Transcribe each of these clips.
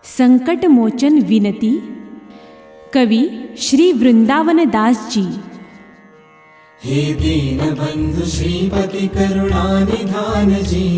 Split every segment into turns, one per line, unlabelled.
संकट मोचन विनती। कवि श्री वृंदावन दास जी।
हे दीन बंधु श्रीपति करुणा निधान जी,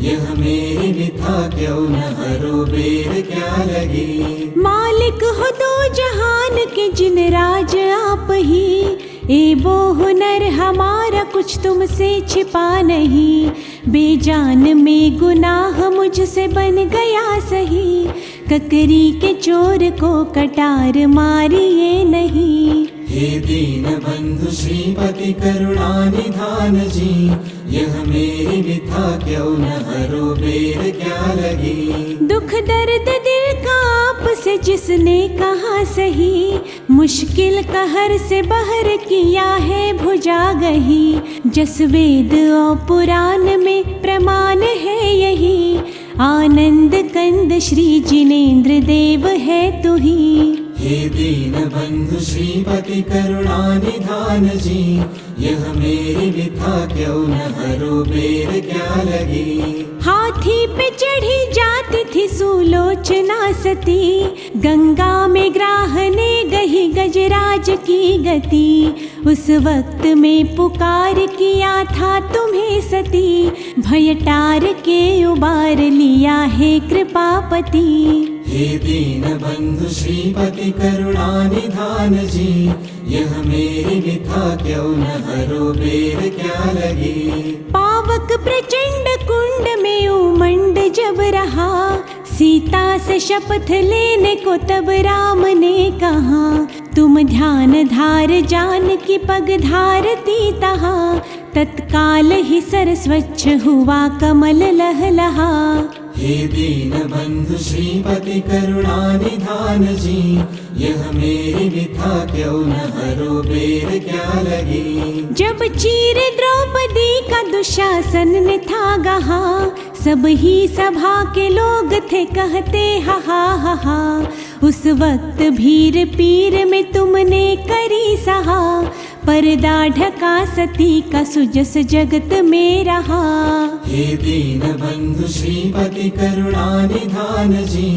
यह मेरी विथा क्यों न हरो बेर क्या लगी।
मालिक हो दो जहान के जिन राज आप ही, ए वो हुनर हमारा कुछ तुमसे छिपा नहीं। बेजान में गुनाह मुझसे बन गया सही, ककरी के चोर को कटार मारिए नहीं।
हे दीन बंधु श्रीपति करुणा निधान जी, यह मेरी विथा क्यों न हरो बेर क्या लगी।
दुख दर्द दिल का आपसे जिसने कहा सही, मुश्किल कहर से बहर किया है भुजा गही। जस वेद और पुराण में प्रमाण है यही, आनंद कंद श्री जिनेन्द्र देव है तू ही।
हे दीन बंधु श्रीपति करुणा निधान जी, यह मेरी विथा क्यों न हरो बेर क्या लगी।
हाथी पे चढ़ी जाती थी सुलोचना सती, गंगा में ग्राहने गही गजराज की गति। उस वक्त में पुकार किया था तुम्हें सती, भय टार के उबार लिया है कृपापति।
हे दीन बंधु श्रीपति करुणा निधान जी, यह मेरी विथा क्यों न हरो बेर क्या लगी।
पावक प्रचंड कुंड में उमंड जब रहा, सीता से शपथ लेने को तब राम ने कहा। तुम ध्यान धार जान की पग धारती तहा, तत्काल ही सर स्वच्छ हुआ कमल लहलहा।
हे दीन बंधु श्रीपति करुणा निधान जी, यह मेरी विथा क्यों न हरो बेर क्या लगी।
जब चीर द्रौपदी का दुशासन ने था गहा, सब ही सभा के लोग थे कहते हा हा हा हा। उस वक्त भीर पीर में तुमने करी सहा, पर्दा ढका सती का सुजस जगत में रहा।
हे दीन बंधु श्रीपति करुणा निधान जी,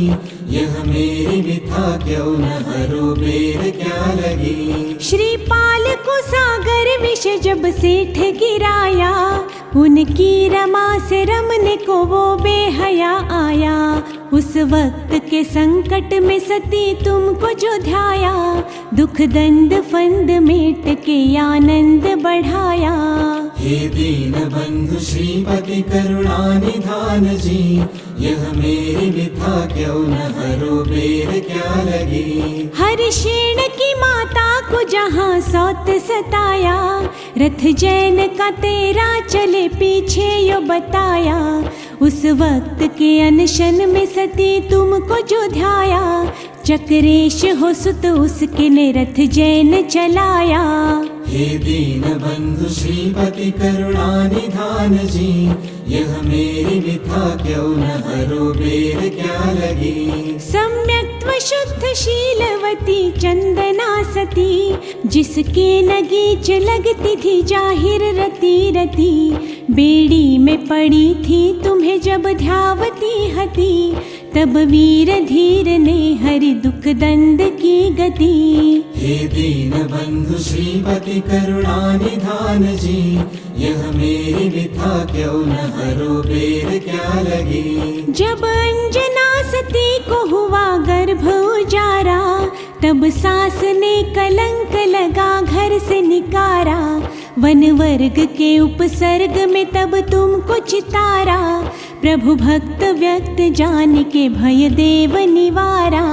यह मेरी विथा क्यों न हरो बेर क्या लगी।
श्रीपाल को सागर विष जब सेठ गिराया, उनकी रमा से रमने को वो बेहया आया। उस वक्त के संकट में सती तुमको जो ध्याया, दुख दंड फंद मेट के आनंद बढ़ाया।
हे दीन बंधु श्रीपति करुणा निधान जी, यह मेरी विथा क्यों न हरो बेर क्या लगी।
हरिशेन की माता को जहाँ सौत सताया, रथ जैन का तेरा चले पीछे यो बताया। उस वक्त के अनशन में सती तुमको जो ध्याया, चक्रेश हो सुत उसके ने रथ जैन चलाया।
हे दीन बंधु श्रीपति करुणा निधान जी, यह मेरी विथा क्यों न हरो बेर क्या लगी।
सम्यक्त्व शुद्ध शीलवती चंदना सती, जिसके नगीच लगती थी जाहिर रती रती। बेड़ी में पड़ी थी तुम्हें जब ध्यावती हती, तब वीर धीर ने हरि दुख दंड की गति।
हे दीन बंधु श्रीपति करुणा निधान जी, यह मेरी विथा क्यों न हरो बेर क्या लगी।
जब अंजना सती को हुआ गर्भ उजारा, तब सास ने कलंक लगा घर से निकारा। वन वर्ग के उपसर्ग में तब तुमको चितारा, प्रभु भक्त व्यक्त जान के भय देव निवारा।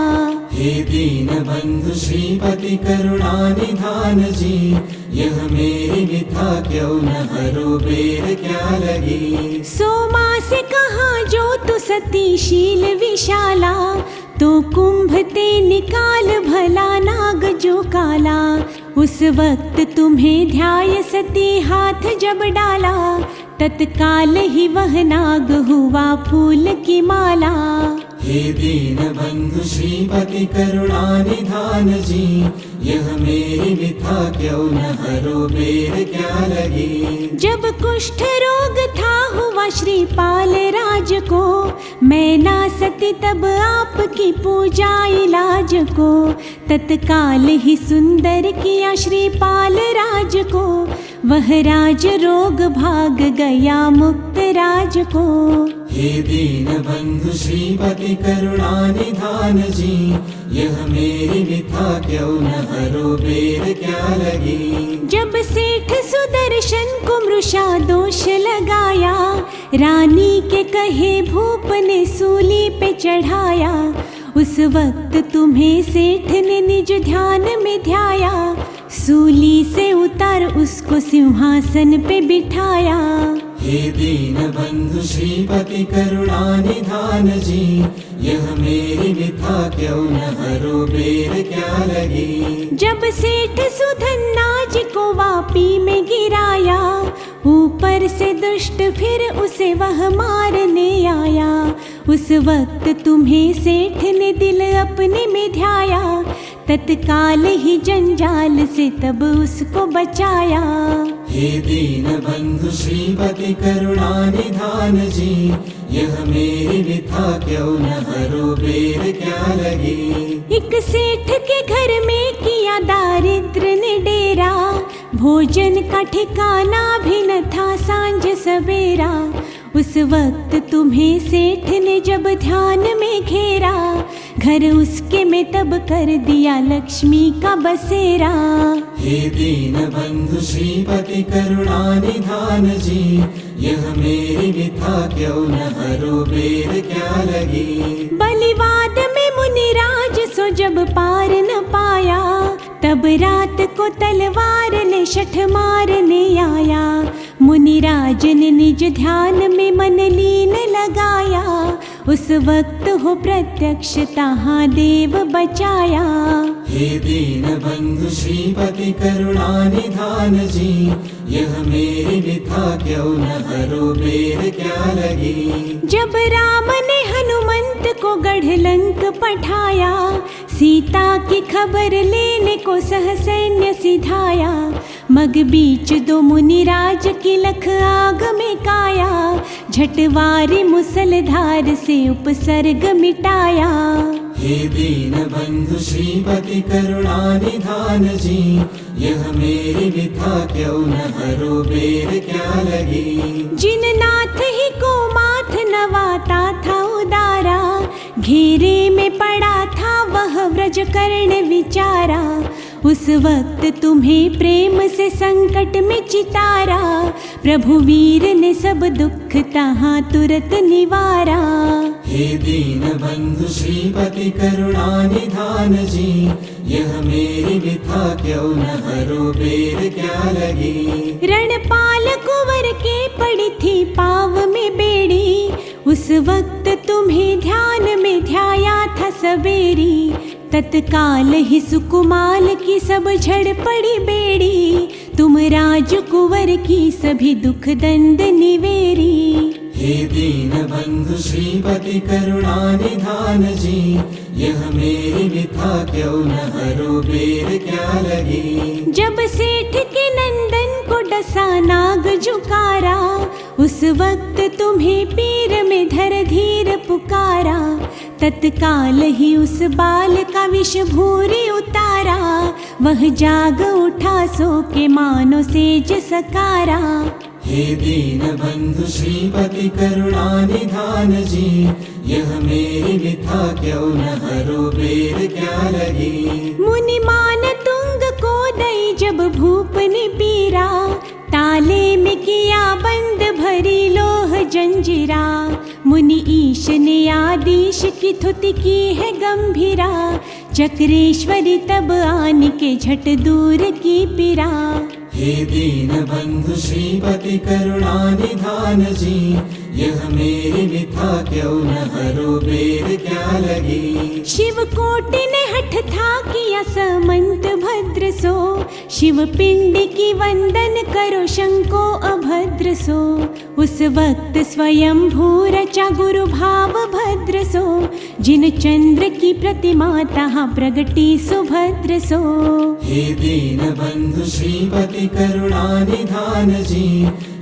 हे दीन बंधु श्रीपति करुणा निधान जी, यह मेरी विथा क्यों न हरो बेर क्या लगी।
सोमा से कहा जो तु सतीशील विशाला, तो कुंभ ते निकाल भला नाग जो काला। उस वक्त तुम्हें ध्याय सती हाथ जब डाला, तत्काल ही वह नाग हुआ फूल की माला।
हे दीन बंधु श्रीपति करुणा निधान जी, यह मेरी विथा क्यों न हरो बेर क्या लगी।
जब कुष्ठ रोग था हुआ हुआ श्रीपाल राज को, मैं ना सती तब आपकी पूजा इलाज को। तत्काल ही सुंदर किया श्रीपाल राज को, वह राज रोग भाग गया मुक्त राज को।
हे दीन बंधु श्रीपति करुणा निधान जी, यह मेरी विथा क्यों न हरो बेर क्या लगी।
जब सेठ सुदर्शन को मृषा दोष लगाया, रानी के कहे भूप ने सूली पे चढ़ाया। उस वक्त तुम्हें सेठ ने निज ध्यान में ध्याया, सूली से उतार उसको सिंहासन पे बिठाया।
हे दीन बंधु श्रीपति करुणा निधान जी, यह मेरी विथा क्यों न हरो बेर क्या लगी।
जब सेठ सुधन्ना जी को वापी में गिराया, ऊपर से दुष्ट फिर उसे वह मारने आया। उस वक्त तुम्हें सेठ ने दिल अपने में ध्याया, तत्काल ही जंजाल से तब उसको बचाया।
हे दीन बंधु श्रीपति करुणा निधान जी, यह मेरी विथा क्यों न हरो बेर क्या लगी।
एक सेठ के घर में किया दारिद्र ने डेरा, भोजन का ठिकाना भी न था सांझ सवेरा। उस वक्त तुम्हें सेठ ने जब ध्यान में घेरा, घर उसके में तब कर दिया लक्ष्मी का बसेरा।
हे दीन बंधु श्रीपति करुणा निधान जी, यह मेरी विथा क्यों न हरो बेर क्या लगी।
बलिवाद में मुनिराज सो जब पार न पाया, तब रात को तलवार ले शठ मारने आया। मुनिराज ने निज ध्यान में मन लीन लगाया, उस वक्त हो प्रत्यक्ष तहाँ देव बचाया।
हे दीन बंधु श्रीपति करुणा निधान जी, यह मेरी विथा क्यों न हरो बेर क्या लगी।
जब राम ने हनुमंत को गढ़ लंक पठाया, सीता की खबर लेने को सह सैन्य सिधाया। मग बीच दो मुनिराज की लख आग में काया, झटवारी मुसलधार से उपसर्ग मिटाया।
हे दीन बंधु श्रीपति करुणा निधान जी, यह मेरी विथा क्यों न हरो बेर क्या लगी।
जिन नाथ ही को माथ नवाता था उदारा, घेरे में पड़ा था वह व्रज कर्ण विचारा। उस वक्त तुम्हें प्रेम से संकट में चितारा, प्रभु वीर ने सब दुख तहाँ तुरत निवारा।
हे दीन बंधु श्रीपति करुणा निधान जी, यह मेरी विथा क्यों न हरो बेर क्या लगी।
रणपाल कुंवर के पड़ी थी पाव में बेड़ी, उस वक्त तुम्हें ध्यान में ध्याया था सवेरी। तत्काल ही सुकुमाल की सब झड़ पड़ी बेड़ी, तुम राजकुंवर की सभी दुख दंड निवेरी।
हे दीन बंधु श्रीपति करुणा निधान जी, यह मेरी विथा क्यों न हरो बेर क्या लगी।
जब सेठ के नंदन को डसा नाग झुकारा, उस वक्त तुम्हें पीर में धर धीर पुकारा। तत्काल ही उस बाल का विष भूरी उतारा, वह जाग उठा सो के मानो सेज सकारा।
हे दीन बंधु श्रीपति करुणा निधान जी, यह मेरी विथा क्यों न हरो बेर क्या लगी।
मुनि मान तुंग को दई जब भूप ने पीरा, ताले में किया बंद भरी लोह जंजीरा। मुनि ईश ने आदेश की थुति की है गंभीरा, चक्रेश्वरी तब आन के झट दूर की पीरा।
हे दीन बंधु श्रीपति करुणा निधान जी, यह मेरी विथा क्यों न हरो बेर क्या लगी।
शिव कोटि ने हठ व्यर्थ था किया समंत भद्र सो, शिव पिंड की वंदन करो शंको अभद्र सो। उस वक्त स्वयं भू रचा गुरु भाव भद्र सो, जिन चंद्र की प्रतिमा तहाँ प्रगटी सुभद्र सो।
हे दीन बंधु श्रीपति करुणा निधान जी,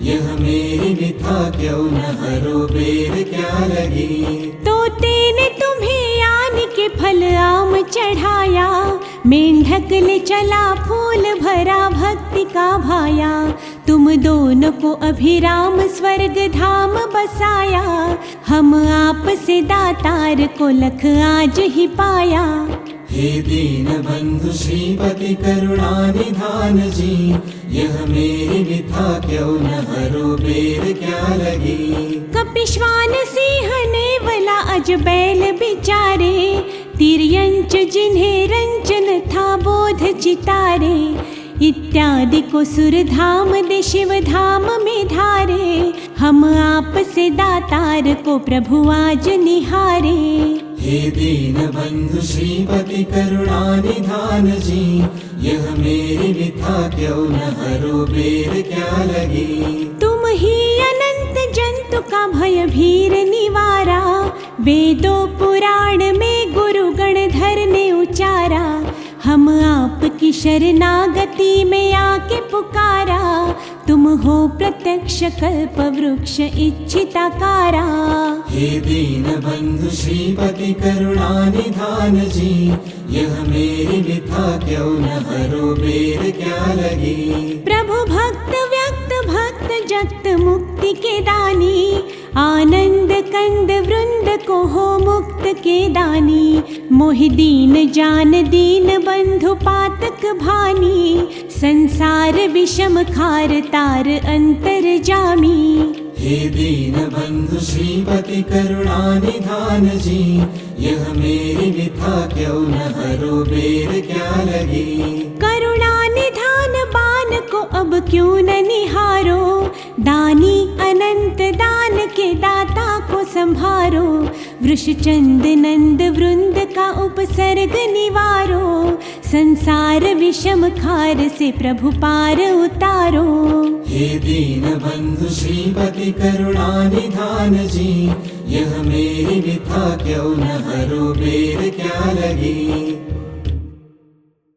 यह मेरी विथा क्यों न हरो बेर क्या लगी।
तो तेने तुम्हें आन के फल आम चढ़ाया, मेंढक ले चला फूल भरा भक्ति का भाया। तुम दोनों को अभिराम स्वर्ग धाम बसाया, हम आप से दातार को लख आज ही पाया।
हे दीन बंधु श्रीपति करुणा निधान जी, यह मेरी विथा क्यों न हरो बेर क्या लगी।
कपिश्वान सिंह नेवला अज बैल बिचारे, तिर्यंच जिन्हें रंजन था बोध चितारे। इत्यादि को सुर धाम दे शिव धाम में धारे, हम आप से दातार को प्रभु आज निहारे।
हे दीन बंधु श्रीपति करुणा निधान जी, यह मेरी विथा क्यों न हरो बेर क्या लगी।
तुम ही अनंत जंतु का भय भीर निवारा, वेदों पुराण में गुरु गण धरने उचारा। हम आपकी शरणागति में आके पुकारा, तुम हो प्रत्यक्ष कल्प वृक्ष इच्छिताकारा।
हे दीन बंधु श्रीपति करुणा निधान जी, यह मेरी विथा क्यों न हरो बेर क्या लगी।
प्रभु भक्त व्यक्त भक्त जगत मुक्ति के दानी, आनंद कंद वृंद को हो मुक्त के दानी। मोहि दीन जान दीन बंधु पातक भानी, संसार विषम खार तार अंतर जामी।
हे दीन बंधु श्रीपति करुणा निधान जी, यह मेरी विथा क्यों न हरो बेर क्या लगी।
करुणा निधान बान को अब क्यों न निहारो, दानी अनंत दान के दाता को संभारो। वृषचंद नंद वृंद का उपसर्ग निवारो, संसार विषम खार से प्रभु पार उतारो।
हे दीन बंधु श्रीपति करुणा निधान जी, यह मेरी विथा क्यों न हरो बेर क्या लगी।